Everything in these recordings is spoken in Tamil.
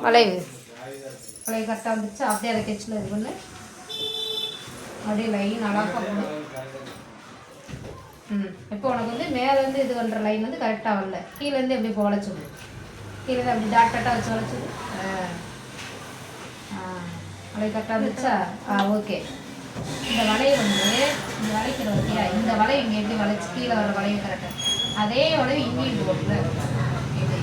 வளைவு கரெக்டாக வந்துச்சு. அப்படியே அதை கெச்சில் இது பண்ணு. அப்படியே லைன் அழகாக போடும். இப்போ உனக்கு வந்து மேலேருந்து இது பண்ணுற லைன் வந்து கரெக்டாக வரல. கீழேருந்து எப்படி இப்போ வளைச்சிடு. கீழே அப்படி டாட் டாட்டாக வச்சு வளைச்சிடு. வளைவு கரெக்டாக வந்துச்சா? ஓகே. இந்த வளையை வந்து இந்த வளைக்கிற வரையா, இந்த வளைவு இங்கே எப்படி வளைச்சி கீழே வர வளைவு கரெக்டாக அதே வளைவு இங்கேயும் போடல. இப்படி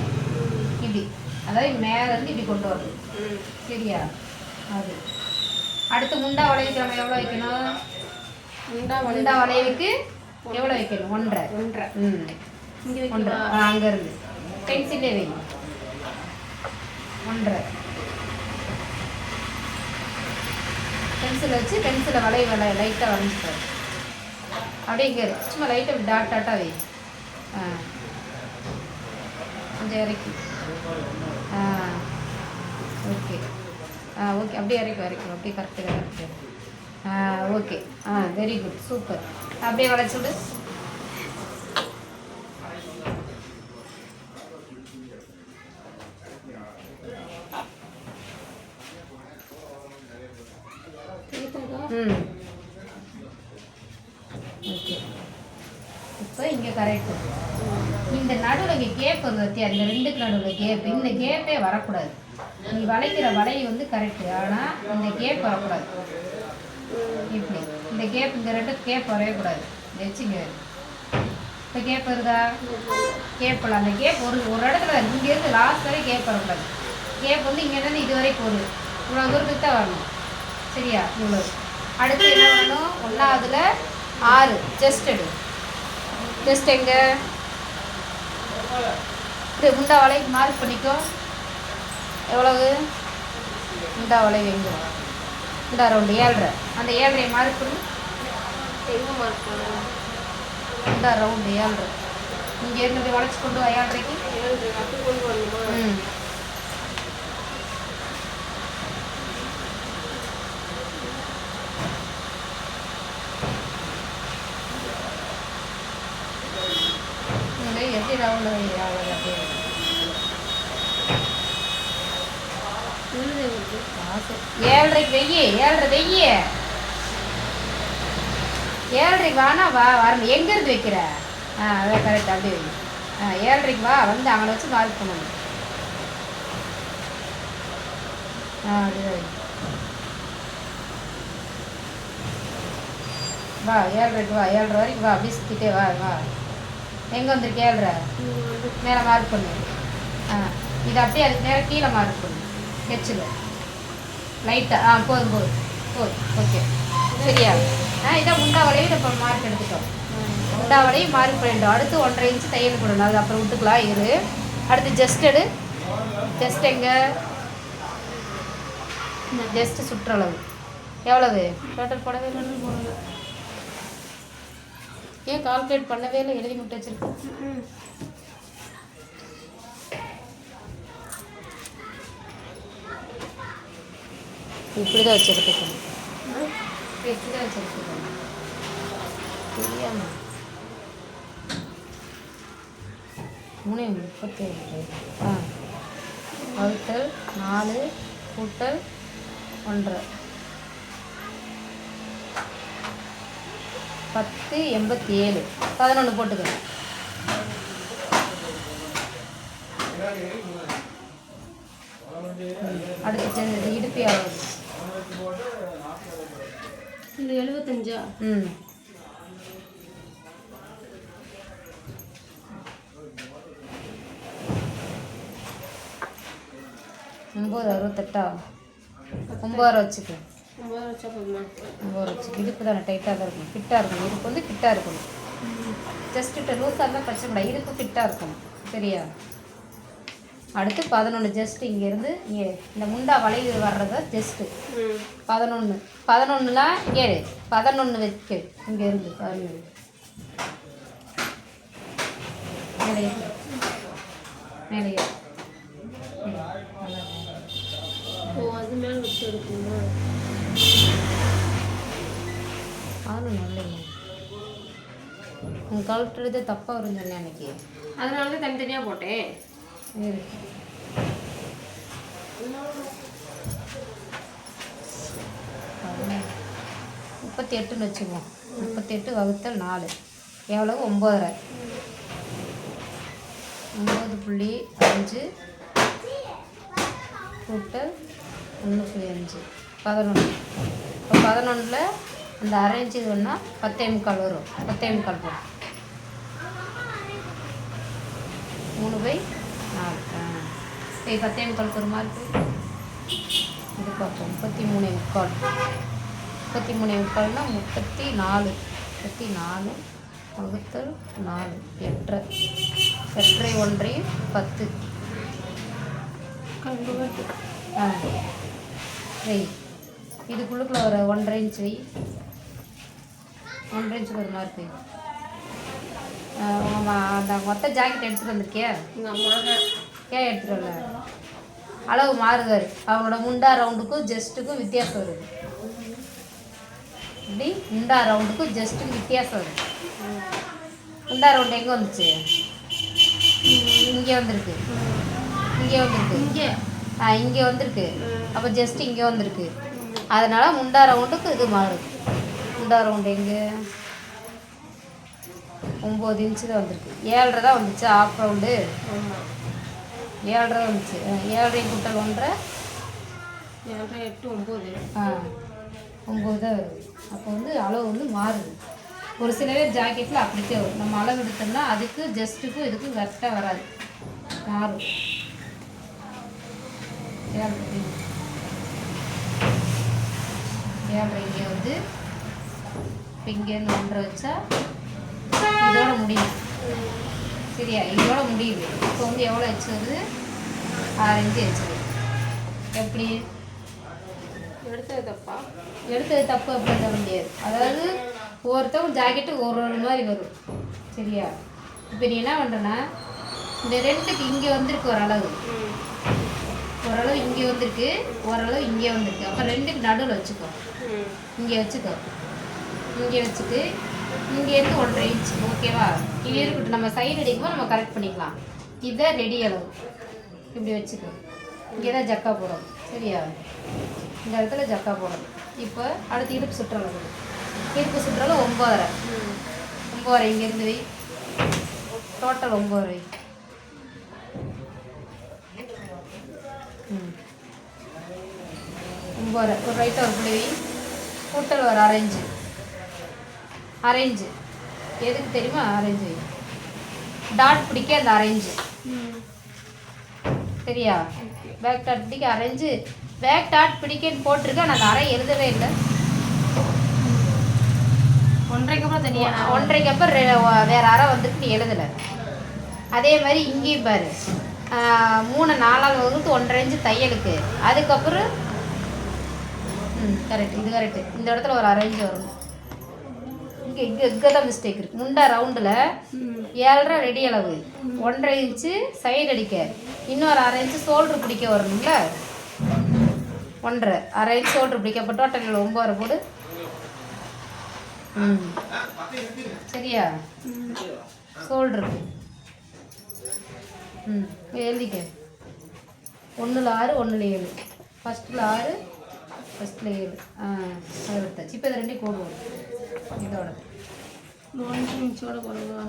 இப்படி அதாவது மேலேருந்து இப்படி கொண்டு வரணும். சரியா? அது அடுத்து முண்டா வளைவுக்கு நம்ம எவ்வளோ வைக்கணும்? முண்டா வளைவுக்கு எவ்வளோ வைக்கணும்? 1.5. இங்கே 1.5. அங்கேருந்து பென்சிலே வைக்கணும். 1.5 பென்சிலை வச்சு பென்சிலை வளைவு லைட்டாக வரைஞ்சிப்பாரு. அப்படியே இங்கே சும்மா லைட்டாக டாட் டாட்டாக வை. கொஞ்சம் இறக்கி. ஓகே. ஓகே. அப்படியே இறக்கும். அப்படியே correct. Okay. Very good, super. அப்படியே வளைச்சி விடு. ஓகே. இப்போ இங்கே கரெக்டு. இந்த நடுவில் இங்கே கேப் வந்து வத்தியா, இந்த 2க்கு நடுவில் கேப். இந்த கேப்பே வரக்கூடாது. நீ வளைக்கிற வளைவு வந்து கரெக்டு, ஆனால் இந்த கேப் வரக்கூடாது. இப்படி இந்த கேப், இந்த 2 கேப் வரவே கூடாது. வச்சுங்க. இப்போ கேப் வருதா? கேப்பில் அந்த கேப் ஒரு இடத்துல இங்கேருந்து லாஸ்ட் வரை கேப் வரக்கூடாது. கேப் வந்து இங்கேருந்து இது வரைக்கும் ஒரு இவ்வளோ தூரத்துக்கு தான் வரணும். சரியா? இவ்வளோ. அடுத்து என்ன பண்ணணும்? 1ஆவதுல 6 ஜஸ்ட் எடு. ஜஸ்ட் எங்கே இது முண்டா வளைவுக்கு மார்க் பண்ணிக்கோ. எவ்வளவு முண்டா வளைவு எங்கே? முண்டா ரவுண்டு 7.5. அந்த 7.5 மார்க் பண்ணி எங்கே மார்க் பண்ணணும்? முண்டா ரவுண்டு 7.5. இங்கேருந்து இப்படி வளைச்சி கொண்டு வா. 7.5க்கு கொண்டு வரணுமா? எப்படி ரவுண்டு அப்படியே 7.5க்கு வெய்யி. 7.5க்கு வானா வா. வரணும். எங்கேருந்து வைக்கிற? அதான் கரெக்ட். அப்படியே வை. 7.5க்கு வா. வந்து அங்கே வச்சு மார்க் பண்ணணும். அதுதான் வா. 7.5க்கு வா. 7.5 வரைக்கும் வா. அப்படியே சுற்றிட்டே வா. எங்கே வந்துருக்கு? 7.5 மேலே மார்க் பண்ணு. இது அப்படியே அதுக்கு நேரம் கீழே மார்க் பண்ணு. ஹெச்சில் லைட்டாக. போதும். ஓகே. சரியா? இதான் முண்டா வளைவு. இப்போ மார்க் எடுத்துட்டோம். முண்டா வளைவு மார்க் பண்ணிட்டோம். அடுத்து 1.5 இன்ச்சு தையல் போடணும். அது அப்புறம் விட்டுக்கலாம். இரு. அடுத்து ஜஸ்ட் எடு. ஜஸ்ட் எங்கே? இந்த ஜஸ்ட்டு சுற்றளவு எவ்வளவு? டோட்டல் போடவே இல்லை. ஏன் கால்குலேட் பண்ணவே இல்லை? எழுதி மட்டும் வச்சிருக்கேன். இப்படிதான் வச்சிருக்கேன். தெரியாம 3.37. வகுத்தல் 4 கூட்டல் 1.5 10.87. 11 போட்டுக்கிறேன். அடுத்து இடுப்பு எவ்வளவு? 75. 9.68. 9 வச்சுக்க. 9 வச்சுக்க. இடுப்பு தானே டைட்டாக தான் இருக்கணும். ஃபிட்டாக இருக்கணும். இடுப்பு வந்து ஃபிட்டாக இருக்கணும். ஜஸ்ட்டு லூஸாக இருந்தால் பிரச்சனை இல்லை. இடுப்பு ஃபிட்டாக இருக்கணும். சரியா? அடுத்து 11 ஜஸ்ட்டு இங்கேருந்து இங்கே இந்த முண்டா வளைவு வர்றத ஜஸ்ட்டு 11லாம் இங்கே 11 வச்சு இங்கேருந்து 11 மேலே அது மேலே வச்சு எடுக்கணுமா? ஆளும் நல்லைங்க. உங்கள் கலெக்டர் தப்பாக வரும்னு சொன்னேன் அன்றைக்கி. அதனால தான் தனித்தனியாக போட்டேன். 38ன்னு வச்சுக்குவோம். 38 வகுத்தல் 4 எவ்வளவு? 9.5. 9.5 கூட்டல் 1.5 11. இப்போ 11ல் அந்த அரேஞ்சு இது ஒன்றா 10.25 வரும். 10.25 போடும். 3/4. இப்போ 10.25 ஒரு மார்க்கு இது பார்ப்போம். 33.25. 33.25னா 34. 34 வகுத்தல் 4 8. 8 1 10. வெய் இதுக்குள்ளுக்குள்ள ஒரு 1.5 இன்ச் வை. 1.5 இன்ச்சுக்கு ஒரு மார்க்கு. அந்த மொத்த ஜாக்கெட் எடுத்துகிட்டு வந்திருக்கியா? ஏன் எடுத்துகிட்டு வரல? அளவு மாறுதாரு. அவங்களோட முண்டா ரவுண்டுக்கும் ஜஸ்ட்டுக்கும் வித்தியாசம் வருது. இப்படி முண்டா ரவுண்டுக்கும் ஜஸ்ட்டுக்கும் வித்தியாசம் வருது. முண்டா ரவுண்டு எங்கே வந்துச்சு? இங்கே வந்திருக்கு. இங்கே வந்திருக்கு. இங்கே வந்திருக்கு. அப்போ ஜஸ்ட் இங்கே வந்திருக்கு. அதனால் முண்டா ரவுண்டுக்கு இது மாறுது. முண்டா ரவுண்டு எங்கே? 9 இன்ச்சு தான் வந்திருக்கு. 7.5 தான் வந்துச்சு. ஆஃப் ரவுண்டு 7.5 வந்துச்சு. 7.5 கூட்டல் 1 7 8 9. 9 தான் வருது. அப்போ வந்து அளவு வந்து மாறுது. ஒரு சில பேர் ஜாக்கெட்டில் அப்படிக்கே வரும். நம்ம அளவு எடுத்தோம்னா அதுக்கு ஜஸ்ட்டுக்கும் இதுக்கும் கரெக்டாக வராது, மாறும். 7.5 இங்கே வந்து இப்போ இங்கேருந்து 1.5 வச்சா இதோட முடியும். சரியா? இதோட முடியுது. இப்போ வந்து எவ்வளோ வச்சுருது? 6 இன்ச்சு வச்சுருது. எப்படி எடுத்தது தப்பா? எடுத்தது தப்பு அப்படின்னு சொல்ல முடியாது. அதாவது ஒவ்வொருத்தவங்க ஜாக்கெட்டு ஒரு மாதிரி வரும். சரியா? இப்போ நீ என்ன பண்ணுறேன்னா இந்த 2க்கு இங்கே வந்திருக்கு ஓரளவு, ஓரளவு இங்கே வந்திருக்கு, ஓரளவு இங்கே வந்திருக்கு. அப்போ 2க்கு நடுவில் வச்சுக்கோ. இங்கே வச்சுக்கோ. இங்கே வச்சுட்டு இங்கேருந்து 1.5 இன்ச். ஓகேவா? இது இருக்கட்டும். நம்ம சைடு அடிக்கும்போது நம்ம கரெக்ட் பண்ணிக்கலாம். இதை ரெடி அளவு இப்படி வச்சுக்கோ. இங்கே தான் ஜக்கா போடணும். சரியா? இந்த இடத்துல ஜக்கா போடணும். இப்போ அடுத்து இடுப்பு சுற்றளவு. இடுப்பு சுற்றளவு 9.5. 9.5 இங்கேருந்து வை. டோட்டல் 9.5. 9.5 ஒரு ரைட்டாக ஒரு புள்ளி வை. கூட்டல் ஒரு அரேஞ்சு. அரேஞ்சு எதுக்கு தெரியுமா? அரேஞ்சு வை. டாட் பிடிக்க அந்த அரேஞ்சு. சரியா? பேக் டாட் பிடிக்க அரேஞ்சு. பேக் டாட் பிடிக்கன்னு போட்டிருக்கேன். நான் அந்த அரை எழுதவே இல்லை. 1.5க்கு அப்புறம் தனியாக 1.5க்கு அப்புறம் வேறு அரை வந்துட்டு நீ எழுதலை. அதே மாதிரி இங்கேயும் பாரு. 3 4 வகுத்து 1.5 இன்ச்சு தையலுக்கு. அதுக்கப்புறம் கரெக்ட். இது கரெக்டு. இந்த இடத்துல ஒரு அரேஞ்சு வரும். இங்கே தான் மிஸ்டேக் இருக்குது. முண்டா ரவுண்டில் 7.5 ரெடி அளவு, 1.5 இன்ச்சு சைடு அடிக்க, இன்னொரு அரை இன்ச்சு ஷோல்ட்ரு பிடிக்க வரணும்ல. 1.5 அரை இன்ச்சு ஷோல்ட்ரு பிடிக்க. அப்போ டோட்டல் 9.5 போடு. சரியா? ஷோல்ட்ரு எழுதிக்க. 1ல் 6 1ல் 7. ஃபஸ்ட்டில் 6 ஃபஸ்ட்டில் 7. அதை எடுத்தாச்சு. இப்போ இது 2 போடுவோம். இதோட 1 இன்ச்சோட போடுவா.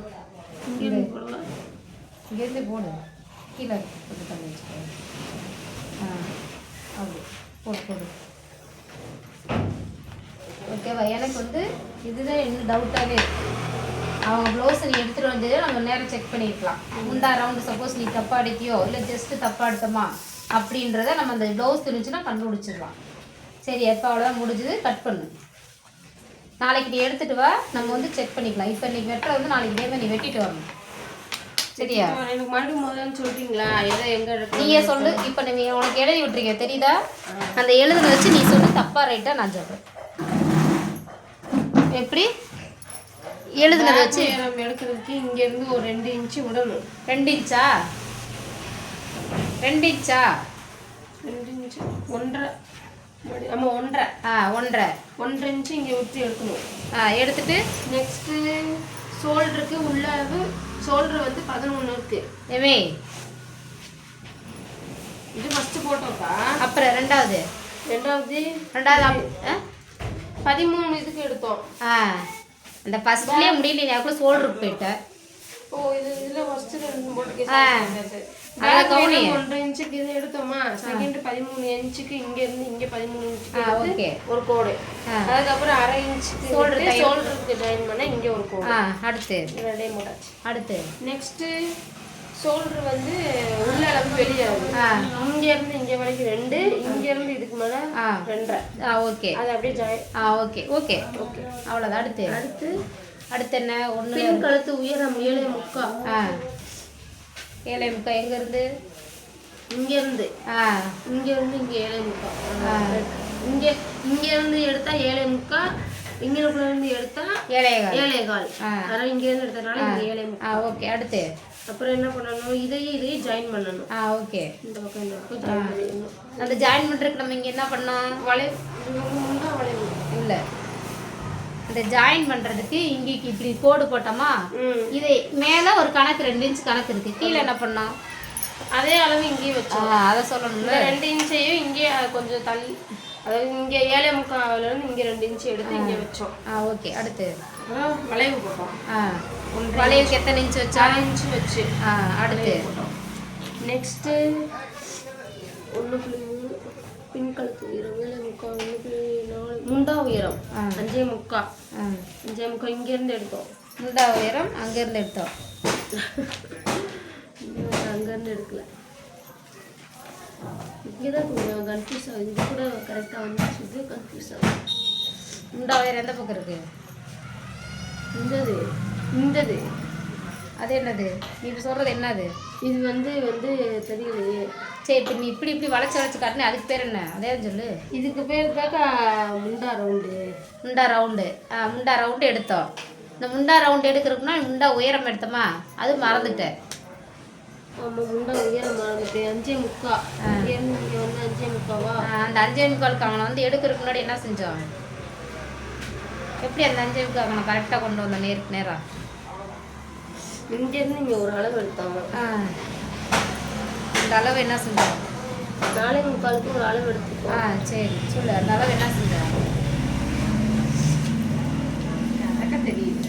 இங்கேருந்து போடுவா. இங்கேருந்து போடு. கீழே போட்டு தண்ணி வச்சுக்கோ. அப்படி போடு போடு. ஓகேவா? எனக்கு வந்து இதுதான் என்ன டவுட்டாகவே இருக்குது. அவங்க ப்ளவுஸை நீ எடுத்துகிட்டு வந்ததே நம்ம நேரம் செக் பண்ணியிருக்கலாம். முண்டா ரவுண்டு சப்போஸ் நீ தப்பாக அடித்தியோ இல்லை ஜஸ்ட்டு தப்பாக எடுத்தோமா அப்படின்றத நம்ம அந்த ப்ளவுஸ் தெரிஞ்சுன்னா கண்டுபிடிச்சிடலாம். சரி, எப்போ அவ்வளோதான் முடிஞ்சது. கட் பண்ணு. நாளைக்கு நீ எடுத்துகிட்டு வா, நம்ம வந்து செக் பண்ணிக்கலாம். இப்போ இன்றைக்கி வெட்டுற வந்து நாளைக்கு இதே மாதிரி நீ வெட்டிட்டு வரணும். சரியா? எனக்கு மறுபடியும் முதல்ல சொல்கிறீங்களா? எதை எங்கே நீயே சொல்லு. இப்போ நீங்கள் உனக்கு எழுதி விட்டுருக்கீங்க தெரியுதா? அந்த எழுதுன வச்சு நீ சொல்லு. தப்பாக ரைட்டாக நான் சொல்கிறேன். எப்படி எழுதுனதை வச்சு நம்ம எடுக்கிறதுக்கு இங்கேருந்து ஒரு 2 இன்ச்சு விடணும். 2 இன்ச்சா? 2 இன்ச்சா? 2 இன்ச்சு 1.5. ஆமாம் 1.5. 1.5 இன்ச்சு இங்கே ஊற்றி எடுக்கணும். எடுத்துட்டு நெக்ஸ்ட்டு ஷோல்டருக்கு உள்ள ஷோல்டர் வந்து 11 இருக்குது. ஏமே இது ஃபஸ்ட்டு போட்டோப்பா. அப்புறம் ரெண்டாவது 13 இதுக்கு எடுத்தோம். அந்த ஃபர்ஸ்ட்லயே முடியல, நீ அதுக்குள்ள ஷோல்டருக்கு போயிட்ட. ஓ இது இதுல ஃபர்ஸ்ட் 2 போட்டுக்கே. அத கவுனி 1.5 இன்ச்சுக்கு இது எடுத்தோமா. செகண்ட் 13 இன்ச்சுக்கு இங்க இருந்து இங்க 13 இன்ச்சுக்கு ஓகே ஒரு கோடு. அதுக்கு அப்புறம் 1/2 இன்ச்சுக்கு ஷோல்டருக்கு ஜாயின் பண்ண இங்க ஒரு கோடு. அடுத்து ரெண்டே போட்டாச்சு. அடுத்து நெக்ஸ்ட் ஷோல்டர் வந்து உள்ள அளவு வெளிய அளவு. இங்க இருந்து இங்க வரைக்கும் 2, இங்க இருந்து இதுக்கு மேல 2.5. ஓகே. அது அப்படியே ஜாயின். ஓகே ஓகே ஓகே அவ்வளவுதான். அடுத்து அடுத்து என்ன? ஒண்ணு பின் கழுத்து உயரம் 7.75. 7.75 எங்க இருந்து? இங்க இருந்து இங்க இருந்து இங்க 7.75. இங்க இருந்து எடுத்தா 7.75, இங்க இருந்து எடுத்தா 7.25. அதனால இங்க இருந்து எடுத்தனால இங்க 7.75. ஓகே. அடுத்து அப்புறம் என்ன பண்ணணும்? இதையும் ஜாயின் பண்ணணும். ஓகே. இந்த பக்கம் இந்த பக்கம் ஜாயின் பண்ணிடணும். அந்த ஜாயின் பண்றதுக்கு நம்ம இங்க என்ன பண்ணோம்? வளைவு இல்ல, இந்த ஜாயின் பண்றதுக்கு இங்க இப்படி கோடு போட்டோமா, இது மேல ஒரு கணக்கு 2 இன்ச் கணக்கு இருக்கு, கீழே என்ன பண்ணோம்? அதே அளவு இங்கேயும் வச்சோம். அதை சொல்லணும்ல. 2 இன்ச்சையும் இங்கே கொஞ்சம் தள்ளி, அதாவது இங்கே 7.75 இருந்து இங்கே 2 இன்ச்சு எடுத்து இங்கே வச்சோம். ஓகே. அடுத்து வளைவு போட்டோம். வளைவுக்கு எத்தனை இன்ச்சு வச்சா? 1 இன்ச்சு வச்சு. அடுத்து நெக்ஸ்ட் 1.3 பின் கழுத்து உயரம் 7.75, 1.4 முண்டா உயரம் 5.75. 5.75 இங்க இருந்து எடுத்தோம். முண்டா உயரம் அங்க இருந்து எடுத்தோம். அங்க இருந்து எடுக்கல, இங்கதான் கொஞ்சம் கன்ஃபியூஸ் ஆகுது. இது கூட கரெக்டா வந்துச்சு, இது கன்ஃபியூஸ் ஆகுது. முண்டா உயரம் எந்த பக்கம் இருக்கு? இந்தது அது என்னது? நீ சொல்றது என்னது? இது வந்து தெரியலையே. சரி, இப்போ நீ இப்படி வளைச்சு காட்டினே, அதுக்கு பேர் என்ன? அதே சொல்லு. இதுக்கு பேர் தாக்கா முண்டா ரவுண்டு. முண்டா ரவுண்டு எடுத்தோம். இந்த முண்டா ரவுண்டு எடுக்கிறதுக்குன்னா முண்டா உயரம் எடுத்தோமா, அது மறந்துட்டேன். ஆமாம், முண்டா உயரம் மறந்துட்டேன். 5.75. இங்கே வந்து 5.75வா? அந்த 5.75 அவனை வந்து எடுக்கிறதுக்கு முன்னாடி என்ன செஞ்சோம்? எப்படி அந்த 5.75 அவனை கரெக்டாக கொண்டு வந்தோம் நேருக்கு நேராக? இங்கேருந்து இங்கே ஒரு அளவு எடுத்தாங்க. அந்த அளவு என்ன செஞ்சோம்? 4.75க்கு ஒரு அளவு எடுத்துக்கோம். சரி சொல்லு, அந்த அளவு என்ன செஞ்சோம்? தெரியல.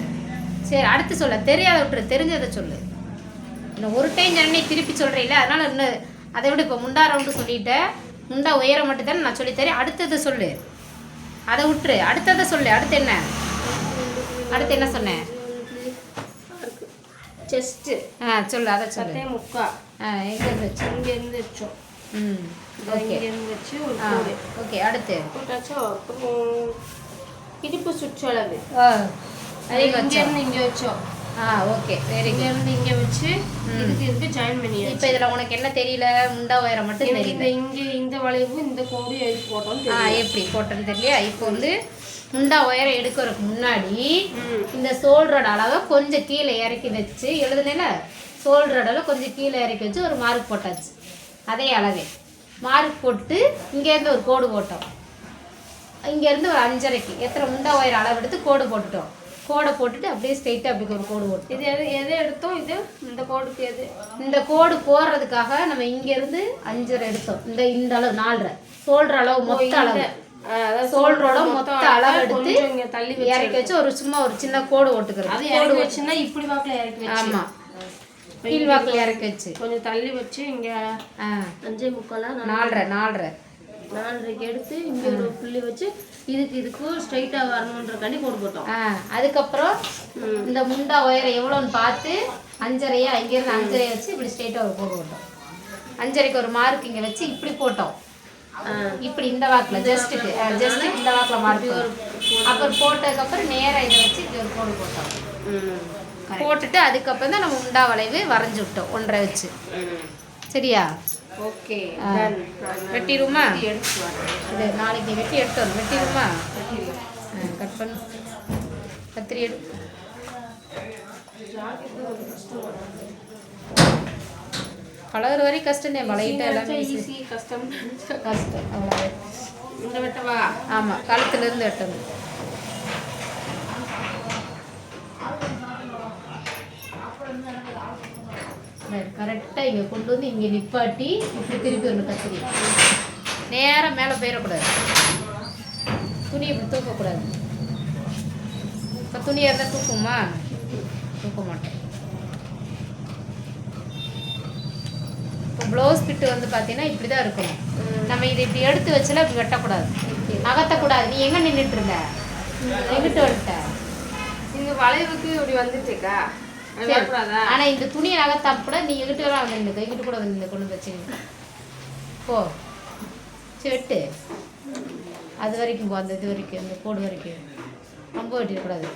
சரி, அடுத்து சொல்ல. தெரியாத விட்டுரு, தெரிஞ்சதை சொல்லு. இன்னும் ஒரு டைம் ஜனனி திருப்பி சொல்கிறீங்களே, அதனால் இன்னும் அதை விட இப்போ முண்டா ரவுண்டு சொல்லிட்டேன், முண்டா உயரம் மட்டும் தானே நான் சொல்லித்தரேன். அடுத்தது சொல்லு, அதை விட்டுரு, அடுத்ததை சொல்லு. அடுத்து என்ன? அடுத்து என்ன சொன்னேன்? செஸ்ட்டு. சொல்லு, அதை சொல்லு. 10.75. எங்கேருந்து வச்சு? இங்கேருந்து வச்சோம். ஓகே. இங்கேருந்து வச்சு ஒரு கோடு. ஓகே. அடுத்து போட்டாச்சோ? அப்புறம் இடுப்பு சுற்றளவு இங்கேருந்து இங்கே வச்சோம். Okay, very good. இங்கேருந்து இங்கே வச்சு இதுக்கு ஜாயின் பண்ணியாச்சு. இப்போ இதில் உனக்கு என்ன தெரியல? முண்டா உயரம் மட்டும் தெரியல. இந்த வளைவு இந்த கோடு எதுக்கு போட்டோம்? எப்படி போட்டோன்னு தெரியலையா? இப்போ வந்து முண்டா உயரம் எடுக்கிறதுக்கு முன்னாடி இந்த ஷோல்டரோட அளவை கொஞ்சம் கீழே இறக்கி வச்சு எழுதுனேல, ஷோல்டரோட அளவு கொஞ்சம் கீழே இறக்கி வச்சு ஒரு மார்க் போட்டாச்சு. அதே அளவே மார்க் போட்டு இங்கேருந்து ஒரு கோடு போட்டோம். இங்கேருந்து ஒரு 5.5க்கு எத்தனை முண்டா உயரம் அளவு எடுத்து கோடு போட்டுட்டோம். கோடை போட்டுட்டு அப்படியே ஸ்ட்ரெயிட்டாக அப்படி ஒரு கோடு போட்டோம். இது எது எடுத்தோம்? இந்த கோடுக்கு இந்த கோடு போடுறதுக்காக நம்ம இங்கேருந்து 5.5 எடுத்தோம். இந்த அளவு 4.5 ஷோல்டர் அளவு மொத்த அளவு, ஷோல்டரோட மொத்த அளவு எடுத்து தள்ளி இறக்கி வச்சு ஒரு சும்மா ஒரு சின்ன கோடு ஓட்டுக்கிறது. கோடு வச்சுன்னா இப்படி வாக்கில் இறக்கி வச்சு. ஆமாம், கீழ் வாக்கில் இறக்கி வச்சு கொஞ்சம் தள்ளி வச்சு இங்கே 5.75 4.5க்கு எடுத்து இங்கே ஒரு புள்ளி வச்சு இதுக்கும் ஸ்ட்ரைட்டாக வரணுன்றக்காண்டி கோடு போட்டோம். அதுக்கப்புறம் இந்த முண்டா உயரம் எவ்வளோன்னு பார்த்து 5.5 இங்கேருந்து 5.5 வச்சு இப்படி ஸ்ட்ரைட்டாக ஒரு கோடு போட்டோம். 5.5க்கு ஒரு மார்க் இங்கே வச்சு இப்படி போட்டோம். இப்படி இந்த வாக்கில் ஜஸ்ட் இந்த வாக்கில் மார்க் வரும். அப்புறம் போட்டதுக்கப்புறம் நேராக இதை வச்சு இப்படி ஒரு கோடு போட்டோம். போட்டுட்டு அதுக்கப்புறம் தான் நம்ம முண்டா வளைவு வரைஞ்சி விட்டோம் 1.5 வச்சு. சரியா? ஓகே. வெட்டிடுமா? இது நாளைக்கு வெட்டி எடுத்து வெட்டிடுமா? கட் பண்ணு, கத்திரி எடு. பழகுற வரைக்கும் கஷ்டம் தான், பழகிட்ட எல்லாமே கஷ்டம். அவ்வளோ. இந்த வெட்டவா? ஆமாம், கழுத்துலேருந்து வெட்டணும். கரெக்டாக இங்கே கொண்டு வந்து இங்கே நிப்பாட்டி இப்படி திருப்பி ஒன்று கத்திரி நேராக மேலே போயிடக்கூடாது. துணி இப்படி தூக்கக்கூடாது. இப்போ துணியாக இருந்தால் தூக்குமா? தூக்க மாட்டேன். இப்போ ப்ளவுஸ் பிட்டு வந்து பார்த்தீங்கன்னா இப்படி தான் இருக்கணும். நம்ம இதை இப்படி எடுத்து வச்சுல இப்படி வெட்டக்கூடாது, நகர்த்தக்கூடாது. நீ எங்கே நின்றுட்டு இருந்த? எங்கிட்ட வந்துட்ட? இங்கே வளைவுக்கு இப்படி வந்துட்டுக்கா. ஆனால் இந்த துணியை நகர்த்தா கூட நீ எங்கிட்ட எல்லாம் வந்து நின்று எங்கிட்ட கூட வந்து கொண்டு வச்சுங்க. போ செட்டு அது வரைக்கும் போ, அந்த இது வரைக்கும், இந்த கோடு வரைக்கும் ரொம்ப வெட்டிடக்கூடாது.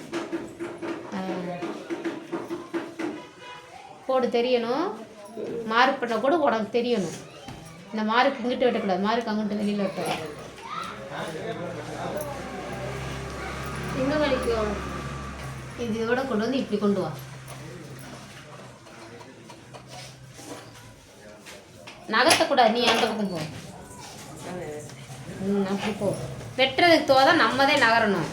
கோடு தெரியணும். மார்க் பண்ண கூட உனக்கு தெரியணும். இந்த மார்க் இங்கிட்டு வெட்டக்கூடாது, மார்க் அங்கிட்டு வெளியில் வெட்டக்கூடாது. இன்னும் வலிக்கும். இதோட கொண்டு வந்து இப்படி கொண்டு வா. நகர்த்தக்கூடாது. நீ அந்த பக்கம் போ. அப்படி போ. வெட்டுறதுக்கு தோதான் நம்ம தான் நகரணும்.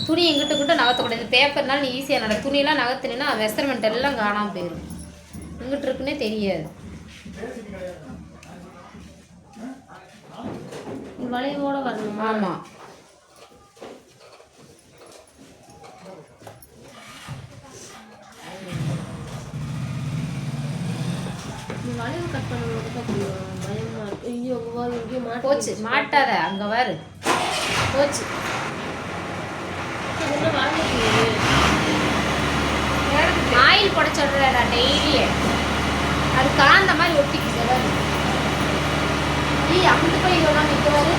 துணி எங்கிட்ட கிட்ட நகர்த்தக்கூடாது. பேப்பர்னால நீ ஈஸியாக நட. துணியெல்லாம் நகர்த்தினா வெஸ்டர்மெண்ட் எல்லாம் காணாமல் போயிடும். எங்கிட்ட இருக்குன்னே தெரியாது. வளைவோட வரணும். ஆமாம். வளைவு கட் பண்ணும்போது கொஞ்சம் பயமா இருக்கு. ஐயோ இங்கே போச்சு, மாட்டாத. அங்கே வரு போச்சு. ஆயில் போட சொல்கிறேன் நான் டெய்லியே. அது காந்த மாதிரி ஒட்டிக்கு. நீ அங்கிட்டு போய் இதெல்லாம் நிற்கிறாரு.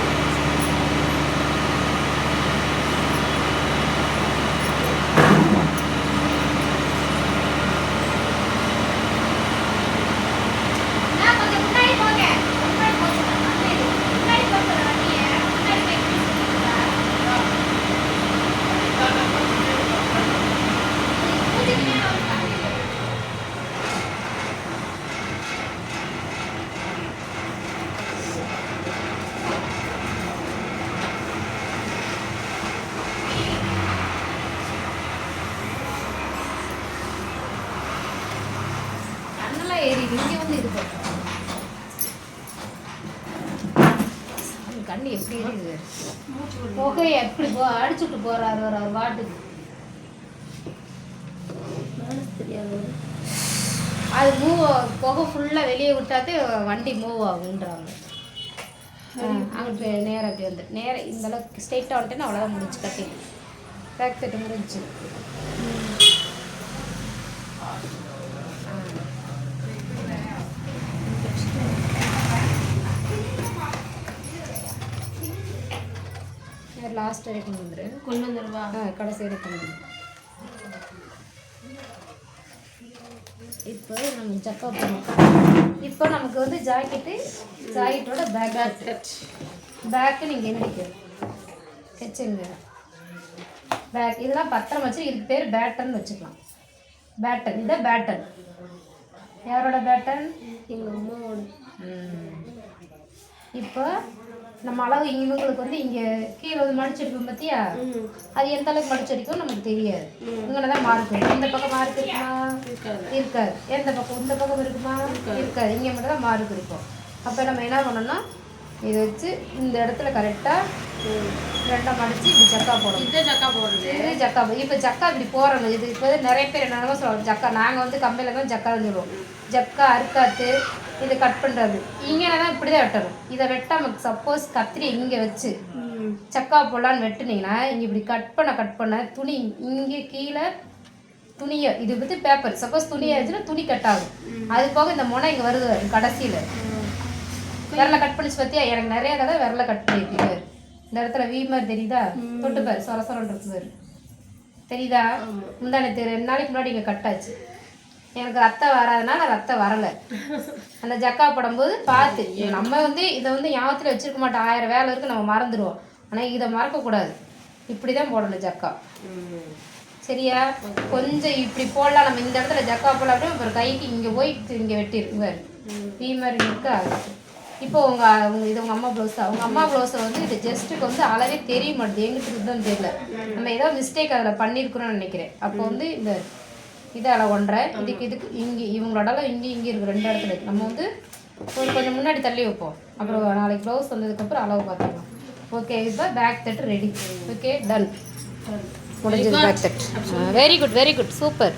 ஏறி இங்கே வந்து இது பண்ணுறோம். கண்ணு எப்படி எரியுது? புகையை எப்படி அடிச்சுட்டு போறாரு ஒரு வாட்டுக்கு. அது புகை ஃபுல்லாக வெளியே விட்டாதே வண்டி மூவ் ஆகுன்றாங்க. அங்கே நேராக அப்படி வந்து நேராக இந்த அளவுக்கு ஸ்ட்ரெயிட்டாக வந்துட்டேன்னா அவ்வளோதான் முடிஞ்சு. கட்டி பேக் செட்டு முடிஞ்சு. லாஸ்ட் வரைக்கும் கொண்டு வந்துடுவா. கடைசி வரைக்கும் கொண்டு வந்து. இப்போ நம்ம ஜக்கா போடணும். இப்போ நமக்கு வந்து ஜாக்கெட்டோட பேக்கு நீங்கள் எந்திரிக்க வச்சுங்க. பேக் இதெல்லாம் பத்திரம் வச்சு இதுக்கு பேர் பேட்டன் வச்சுக்கலாம். பேட்டன் இதான் பேட்டன். யாரோட பேட்டன்? எங்கள் அம்மாவோட. இப்போ நம்ம அளவு இவங்களுக்கு வந்து இங்கே கீழே வந்து மடிச்சடிப்போம் பார்த்தியா? அது எந்த அளவுக்கு மடிச்சடிக்கும் நமக்கு தெரியாது. இங்கே தான் மார்க் இருக்கும். இந்த பக்கம் மார்க் இருக்குமா? இருக்காது. எந்த பக்கம்? இந்த பக்கம் இருக்குமா? இருக்காது. இங்கே மட்டும் தான் மார்க் இருக்கும். அப்போ நம்ம என்ன பண்ணோம்னா இதை வச்சு இந்த இடத்துல கரெக்டாக ரெண்டாக மடித்து இப்படி ஜக்கா போடணும். இது ஜக்கா போடுறது. இது ஜக்கா. இப்போ ஜக்கா இப்படி போடுறோம். இது இப்போ நிறைய பேர் என்னென்னமோ சொல்லுவாங்க ஜக்கா. நாங்கள் வந்து கம்பெனியில் தான் ஜக்கான்னு சொல்லுவோம். ஜக்கா அறுக்காத்து இதை கட் பண்ணுறது. இங்கே தான் இப்படி தான் வெட்டணும். இதை வெட்டாமல் சப்போஸ் கத்திரி இங்கே வச்சு சக்கா போடலான்னு வெட்டுனீங்கன்னா இங்கே இப்படி கட் பண்ண துணி இங்கே கீழே துணியை இது வந்து பேப்பர் சப்போஸ் துணியை வச்சுன்னா துணி கட் ஆகும். அது போக இந்த முனை இங்கே வருது கடைசியில் விரலை கட் பண்ணிச்சு பார்த்தியா? எனக்கு நிறைய கதை விரலை கட் பண்ணியிருக்கீங்க. இந்த இடத்துல வீ மாதிரி தெரியுதா? தொட்டு பாரு, சொரசொரன்னு இருக்குது தெரியுதா? முந்தானத்து 2 நாளைக்கு முன்னாடி இங்கே கட்டாச்சு. எனக்கு ரத்தம் வராதனால ரத்தம் வரலை. அந்த ஜக்கா போடும்போது பார்த்து நம்ம வந்து இதை வந்து ஞாபகத்தில் வச்சுருக்க மாட்டோம். 1000 வேலை இருக்குது, நம்ம மறந்துடுவோம். ஆனால் இதை மறக்கக்கூடாது. இப்படி தான் போடணும் ஜக்கா. சரியா? கொஞ்சம் இப்படி போடலாம். நம்ம இந்த இடத்துல ஜக்கா போடலாம் அப்படியே அப்புறம் கைக்கு இங்கே போய் இங்கே வெட்டிருக்குங்க. வீ மாதிரி இருக்கா? இப்போ இது உங்கள் அம்மா ப்ளவுஸ் தான். உங்கள் அம்மா ப்ளவுஸை வந்து இது ஜஸ்ட்டுக்கு வந்து அளவே தெரிய மாட்டேது. எங்கிட்ட இருக்குதுன்னு தெரியல. நம்ம ஏதோ மிஸ்டேக் அதில் பண்ணியிருக்கிறோன்னு நினைக்கிறேன். அப்போ வந்து இந்த இதை அளவு ஒன்றரை இதுக்கு இங்கே இவங்களோட அளவு இங்கே இருக்குது 2 இடத்துல இருக்குது. நம்ம வந்து கொஞ்சம் முன்னாடி தள்ளி வைப்போம். அப்புறம் நாளைக்கு ப்ளவுஸ் வந்ததுக்கப்புறம் அளவு பார்த்துக்கலாம். ஓகே இப்போ pack that ready. Okay done. முடிஞ்சது pack that. Very good super.